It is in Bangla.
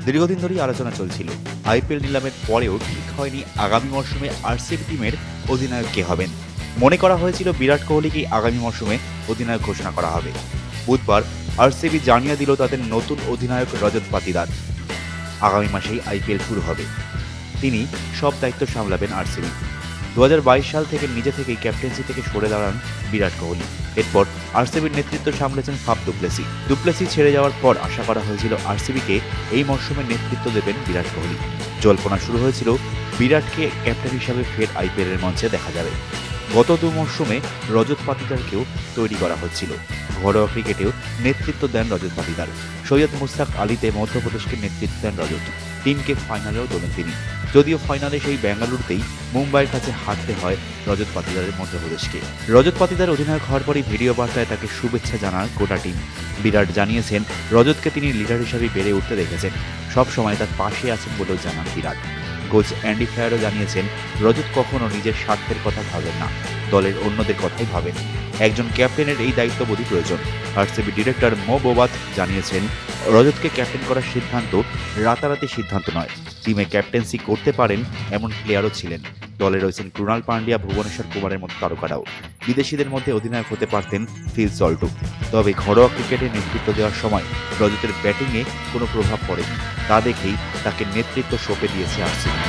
দীর্ঘদিন ধরেই আলোচনা চলছিল। আইপিএল নিলামের পরেও ঠিক হয়নি আগামী মরশুমে আরসিবি টিমের অধিনায়ক কে হবেন। মনে করা হয়েছিল বিরাট কোহলিকেই আগামী মরশুমে অধিনায়ক ঘোষণা করা হবে। বুধবার আরসিবি জানিয়ে দিল তাদের নতুন অধিনায়ক রজত পাতিদার। আগামী মাসেই আইপিএল শুরু হবে। তিনি সব দায়িত্ব সামলাবেন আরসিবি। 2022 সাল থেকে নিজে থেকেই ক্যাপ্টেন্সি থেকে সরে দাঁড়ান বিরাট কোহলি। এরপর আরসিবির নেতৃত্ব সামলেছেন ফাফ ডুপ্লেসি। ডুপ্লেসি ছেড়ে যাওয়ার পর আশা করা হয়েছিল আরসিবিকে এই মরশুমে নেতৃত্ব দেবেন বিরাট কোহলি। জল্পনা শুরু হয়েছিল বিরাটকে ক্যাপ্টেন হিসাবে ফের আইপিএলের মঞ্চে দেখা যাবে। গত 2 মরশুমে রজত পাতিদারকেও তৈরি করা হচ্ছিল। ঘরোয়া ক্রিকেটেও নেতৃত্ব দেন রজত পাতিদার। সৈয়দ মুশতাক আলীতে মধ্যপ্রদেশকে নেতৃত্ব দেন রজত। টিমকে ফাইনালেও তোলেন তিনি। যদিও ফাইনালে সেই বেঙ্গালুরুতেই মুম্বাইয়ের কাছে হারতে হয় রজত পাতিদারের মধ্যপ্রদেশকে। রজত পাতিদার অধিনায়ক হওয়ার পরই ভিডিও বার্তায় তাকে শুভেচ্ছা জানান গোটা টিম। বিরাট জানিয়েছেন রজতকে তিনি লিডার হিসেবে বেড়ে উঠতে দেখেছেন। সব সময় তার পাশে আছেন বলেও জানান বিরাট। কোচ অ্যান্ডি ফ্লায়ারও জানিয়েছেন রজত কখনো নিজের স্বার্থের কথা ভাবেন না, দলের অন্যদের কথাই ভাবেন। একজন ক্যাপ্টেনের এই দায়িত্ববোধই প্রয়োজন। আরসিবি ডিরেক্টর মো বোবাত জানিয়েছেন রজতকে ক্যাপ্টেন করার সিদ্ধান্ত রাতারাতি সিদ্ধান্ত নয়। টিমে ক্যাপ্টেন্সি করতে পারেন এমন প্লেয়ারও ছিলেন। দলে রয়েছেন ক্রুণাল পান্ডিয়া, ভুবনেশ্বর কুমারের মতো তারকারাও। বিদেশিদের মধ্যে অধিনায়ক হতে পারতেন ফিল সল্টও। তবে ঘরোয়া ক্রিকেটে নেতৃত্ব দেওয়ার সময় রজতের ব্যাটিংয়ে কোনো প্রভাব পড়েনি। তা দেখেই তাকে নেতৃত্ব সঁপে দিয়েছে আরসিবি।